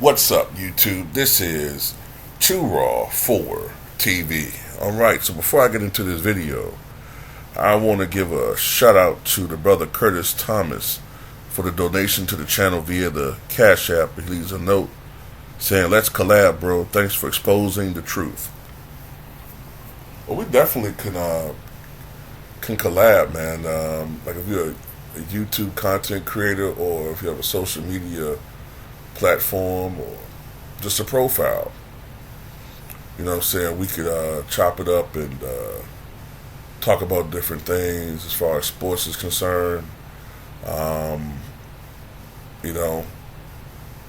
What's up, YouTube? This is Too Raw for TV. Alright, so before I get into this video, I want to give a shout out to the brother Curtis Thomas for the donation to the channel via the Cash App. He leaves a note saying, "Let's collab, bro. Thanks for exposing the truth." Well, we definitely can collab, man. Like if you're a YouTube content creator, or if you have a social media platform, or just a profile, you know what I'm saying, we could chop it up and talk about different things as far as sports is concerned. You know,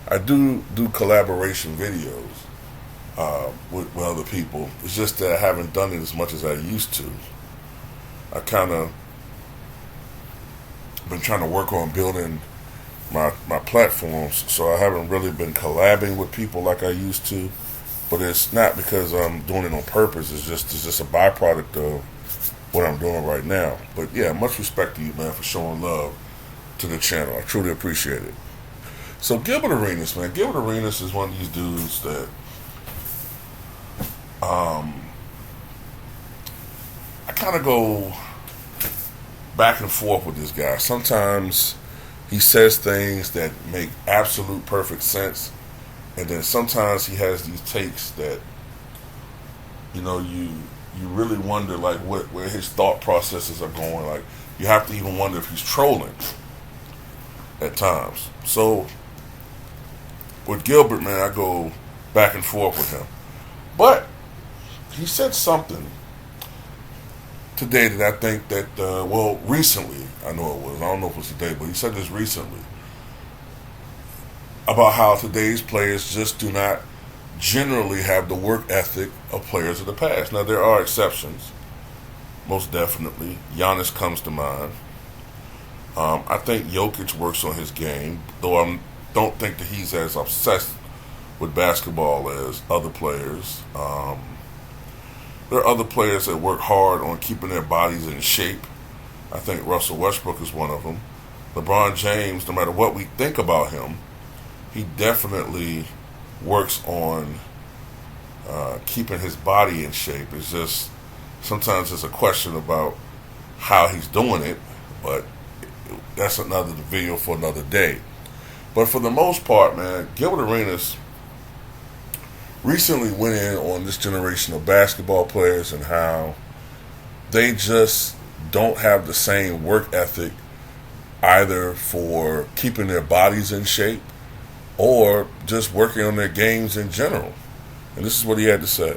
I do collaboration videos with other people. It's just that I haven't done it as much as I used to. I kind of been trying to work on building my platforms, so I haven't really been collabing with people like I used to. But it's not because I'm doing it on purpose. It's just a byproduct of what I'm doing right now. But yeah, much respect to you, man, for showing love to the channel. I truly appreciate it. So Gilbert Arenas, man. Gilbert Arenas is one of these dudes that I kind of go back and forth with this guy. Sometimes he says things that make absolute perfect sense, and then sometimes he has these takes that, you know, you really wonder like where his thought processes are going. Like you have to even wonder if he's trolling at times. So with Gilbert, man, I go back and forth with him. But he said something today that I think that, well, recently, I know it was, I don't know if it was today, but he said this recently about how today's players just do not generally have the work ethic of players of the past. Now, there are exceptions, most definitely. Giannis comes to mind. I think Jokic works on his game, though I don't think that he's as obsessed with basketball as other players. There are other players that work hard on keeping their bodies in shape. I think Russell Westbrook is one of them. LeBron James, no matter what we think about him, he definitely works on keeping his body in shape. It's just sometimes it's a question about how he's doing it, but that's another video for another day. But for the most part, man, Gilbert Arenas recently went in on this generation of basketball players and how they just don't have the same work ethic either for keeping their bodies in shape or just working on their games in general. And this is what he had to say.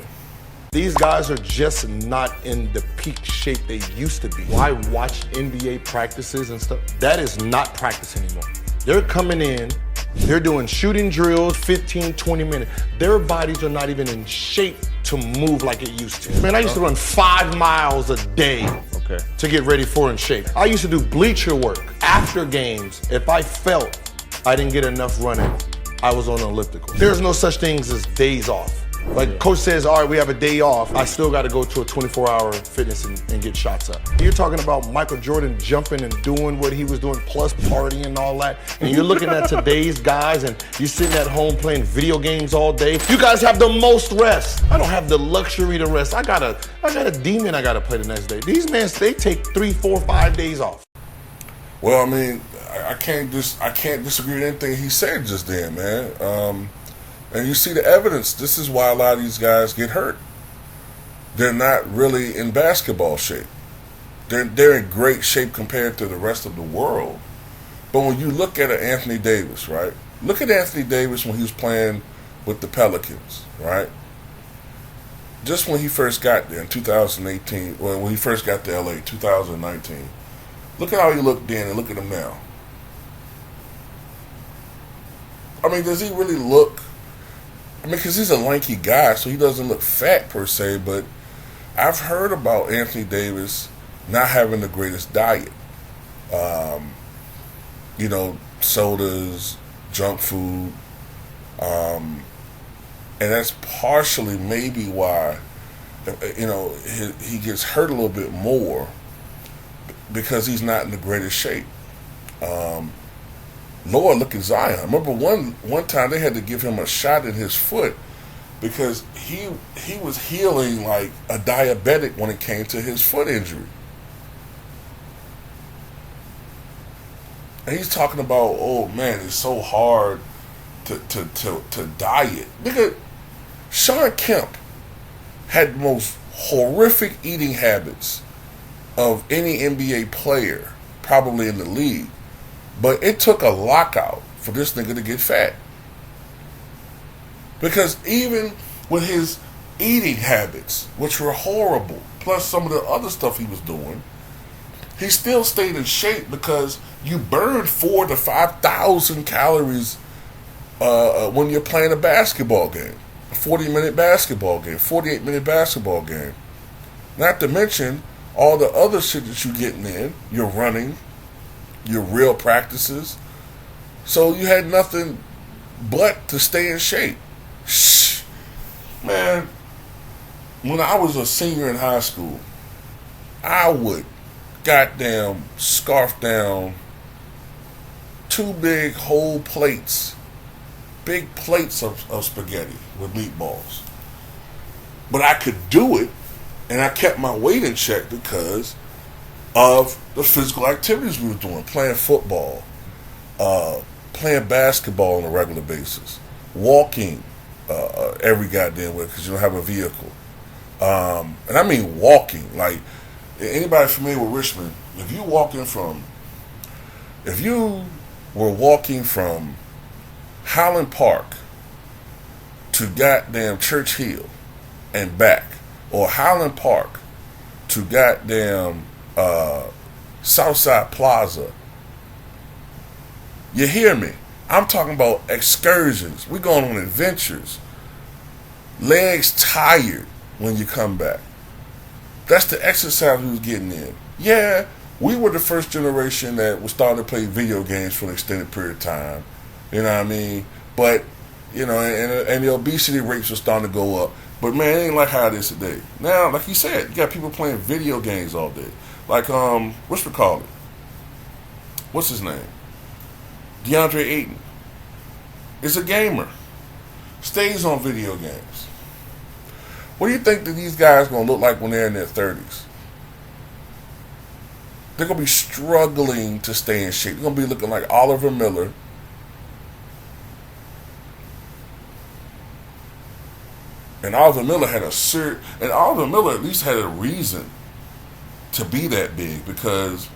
These guys are just not in the peak shape they used to be. Why watch NBA practices and stuff? That is not practice anymore. They're coming in, they're doing shooting drills, 15, 20 minutes. Their bodies are not even in shape to move like it used to. Man, I used to run 5 miles a day to get ready for in shape. I used to do bleacher work after games. If I felt I didn't get enough running, I was on an elliptical. There's no such things as days off. Like coach says, all right, we have a day off. I still got to go to a 24-hour fitness and get shots up. You're talking about Michael Jordan jumping and doing what he was doing, plus partying and all that. And you're looking at today's guys and you're sitting at home playing video games all day. You guys have the most rest. I don't have the luxury to rest. I got a demon I got to play the next day. These men, they take 3, 4, 5 days off. Well, I mean, I can't disagree with anything he said just then, man. And you see the evidence. This is why a lot of these guys get hurt. They're not really in basketball shape. They're in great shape compared to the rest of the world. But when you look at Anthony Davis, right? Look at Anthony Davis when he was playing with the Pelicans, right? Just when he first got there in 2018, well, when he first got to LA, 2019. Look at how he looked then and look at him now. I mean, does he really look... I mean, because he's a lanky guy, so he doesn't look fat per se, but I've heard about Anthony Davis not having the greatest diet. You know, sodas, junk food. And that's partially maybe why, you know, he gets hurt a little bit more because he's not in the greatest shape. Lord, look at Zion. I remember one time they had to give him a shot in his foot because he was healing like a diabetic when it came to his foot injury. And he's talking about, oh man, it's so hard to diet. Nigga, Sean Kemp had the most horrific eating habits of any NBA player, probably in the league. But it took a lockout for this nigga to get fat. Because even with his eating habits, which were horrible, plus some of the other stuff he was doing, he still stayed in shape because you burn 4,000 to 5,000 calories when you're playing a basketball game. A 40-minute basketball game, 48-minute basketball game. Not to mention all the other shit that you're getting in. You're running, your real practices. So you had nothing but to stay in shape. Shh. Man, when I was a senior in high school, I would goddamn scarf down 2 big whole plates, big plates of spaghetti with meatballs. But I could do it, and I kept my weight in check because of the physical activities we were doing, playing football, playing basketball on a regular basis, walking every goddamn way because you don't have a vehicle. And I mean walking. Like, anybody familiar with Richmond, if you were walking from Highland Park to goddamn Church Hill and back, or Highland Park to goddamn Southside Plaza. You hear me? I'm talking about excursions. We're going on adventures. Legs tired when you come back. That's the exercise we was getting in. Yeah, we were the first generation that was starting to play video games for an extended period of time. You know what I mean? But, you know, and the obesity rates were starting to go up. But man, it ain't like how it is today. Now, like you said, you got people playing video games all day. Like, what's his name? DeAndre Ayton is a gamer. Stays on video games. What do you think that these guys going to look like when they're in their 30s? They're going to be struggling to stay in shape. They're going to be looking like Oliver Miller. And Oliver Miller at least had a reason to be that big, because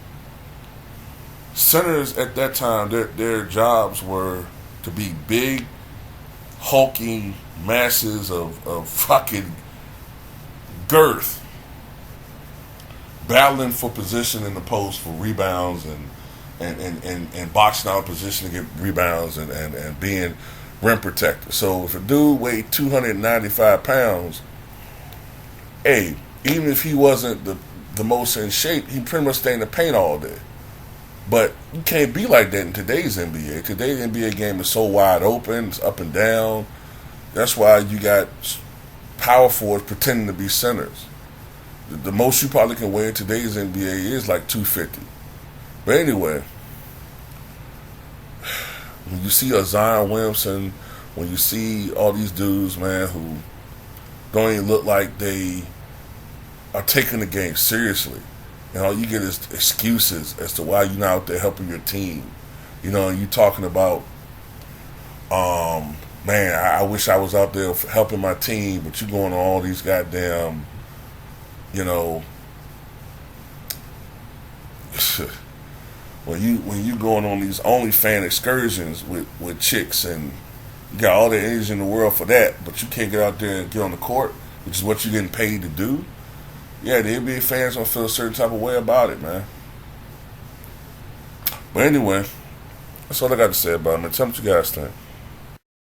centers at that time, their jobs were to be big, hulking masses of fucking girth, battling for position in the post for rebounds and boxing out position to get rebounds and being rim protector. So if a dude weighed 295 pounds, hey, even if he wasn't the most in shape, he pretty much stay in the paint all day. But you can't be like that in today's NBA. Today's NBA game is so wide open, it's up and down. That's why you got power forwards pretending to be centers. The most you probably can weigh in today's NBA is like 250. But anyway, when you see a Zion Williamson, when you see all these dudes, man, who don't even look like they are taking the game seriously, and all you get is excuses as to why you're not out there helping your team. You know, and you talking about, man, I wish I was out there helping my team, but you going on all these goddamn, you know, when you going on these OnlyFans excursions with chicks, and you got all the energy in the world for that, but you can't get out there and get on the court, which is what you're getting paid to do. Yeah, the NBA fans gonna feel a certain type of way about it, man. But anyway, that's all I got to say about it, man. Tell me what you guys think.